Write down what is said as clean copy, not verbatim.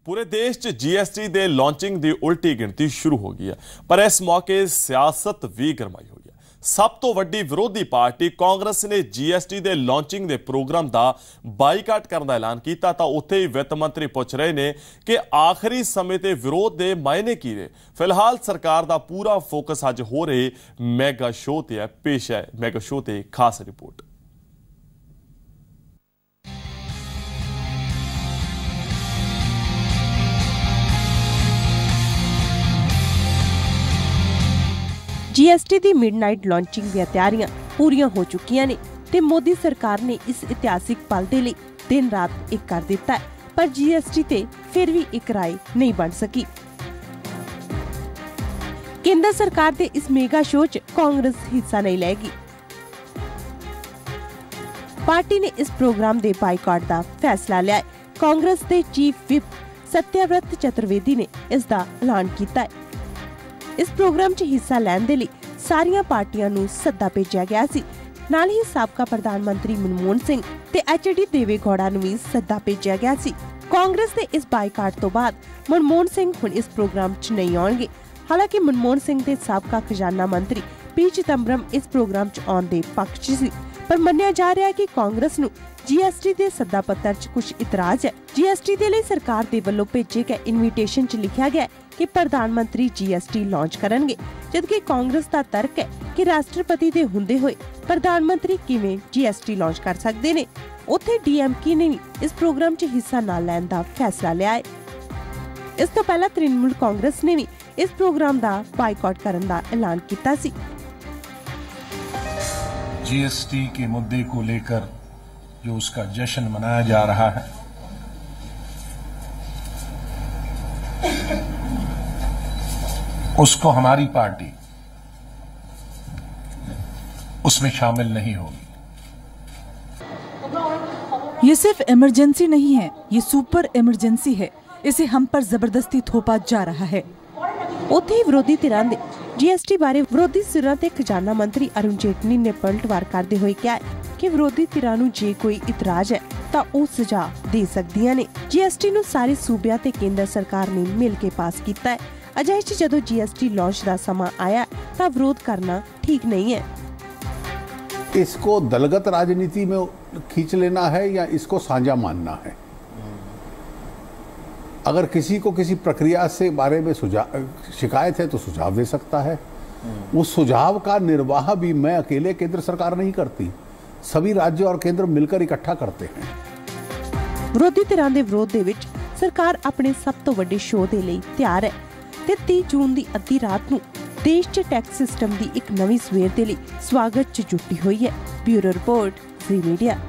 पूरे देश च जीएसटी दे लॉन्चिंग दी उल्टी गिनती शुरू हो गई है, पर इस मौके सियासत भी गरमाई हुई है। सब तो वड्डी विरोधी पार्टी कांग्रेस ने जीएसटी दे लॉन्चिंग दे प्रोग्राम दा बाईकाट करने का ऐलान किया। तो उत्थे ही वित्त मंत्री पूछ रहे ने कि आखिरी समय ते विरोध दे मायने की ने। फिलहाल सरकार दा पूरा फोकस अज हो रहे मैगा शो ते है। पेश है मैगा शो ते खास रिपोर्ट। जीएसटी की मिडनाइट लॉन्चिंग दी तैयारियां पूरियां हो चुकियां ने ते मोदी सरकार ने इस इतिहासिक पल दे लई दिन रात एक कर दिता है, पर जीएसटी ते फिर भी एक राय नहीं बन सकी। केंद्र सरकार दे इस मेगा शो च कांग्रेस हिस्सा नहीं लेगी। पार्टी ने इस प्रोग्राम दे बाईकाट दा फैसला लिया है। कांग्रेस दे चीफ विप सत्यव्रत चतुर्वेदी ने इसका ऐलान किया है। इस प्रोग्राम च हिस्सा लैण दे लई सारियां पार्टियां नूं सद्दा भेजिया गया सी। नाल ही साबका प्रधानमंत्री मनमोहन सिंह ते एचडी देवेगौड़ा नूं भी सद्दा भेजिया गया सी। कांग्रेस दे इस बाईकाट तो बाद मनमोहन सिंह हुण इस प्रोग्राम च नहीं आउणगे। हालांकि मनमोहन सिंह दे साबका खजाना मंत्री पी चिदंबरम इस प्रोग्राम च आउण दे पक्ष च सी, पर मन्निया जा रहा है कि कांग्रेस नूं जीएसटी दे सद्दा पत्र च कुछ इतराज है। जीएसटी दे लई सरकार दे वल्लों भेजे गए इनविटेशन च लिखा गया कि प्रधानमंत्री जीएसटी लॉन्च करनगे, जबकि कांग्रेस का तर्क है कि राष्ट्रपति दे हुंदे होए प्रधानमंत्री किवें जीएसटी लॉन्च कर सकदे ने। उत्थे डीएमके ने इस प्रोग्राम च हिस्सा ना लैण दा फैसला लिया है। इस तो पहला तृणमूल कांग्रेस ने भी इस प्रोग्राम का बाईकाट करने का ऐलान किया सी। जीएसटी के मुद्दे को लेकर जो उसका जश्न मनाया जा रहा है, उसको हमारी पार्टी उसमें शामिल नहीं होगी। ये सिर्फ इमरजेंसी नहीं है, ये सुपर इमरजेंसी है। इसे हम पर जबरदस्ती थोपा जा रहा है। उत्थे विरोधी धिरां दे जीएसटी बारे विरोधी सिरां ते खजाना मंत्री अरुण जेटली ने पलटवार करते हुए कहा कि विरोधी धिरां नूं जे कोई इतराज है तां ओह सुझाव दे सकदियां ने। जीएसटी नूं सारे सूबिਆਂ ते केंद्र सरकार ने मिल के पास किया है। अजे जदों जीएसटी लॉन्च का समा आया तां विरोध करना ठीक नहीं है। इसको दलगत राजनीति में खींच लेना है या इसको साझा मानना है। अगर किसी को किसी प्रक्रिया से बारे में शिकायत है तो सुझाव दे सकता है। उस सुझाव का निर्वाह भी मैं अकेले केंद्र सरकार नहीं करती, सभी राज्य और केंद्र मिलकर इकट्ठा करते हैं। विरोधी धिरां दे विरोध दे विच सरकार अपने सब तो वड्डे शो दे लई तैयार है ते 30 जून की अद्धी रात नूं देश च टैक्स सिस्टम की एक नवीं सवेर दे लई स्वागत च जुटी हुई है। ब्यूरो रिपोर्ट, जी मीडिया।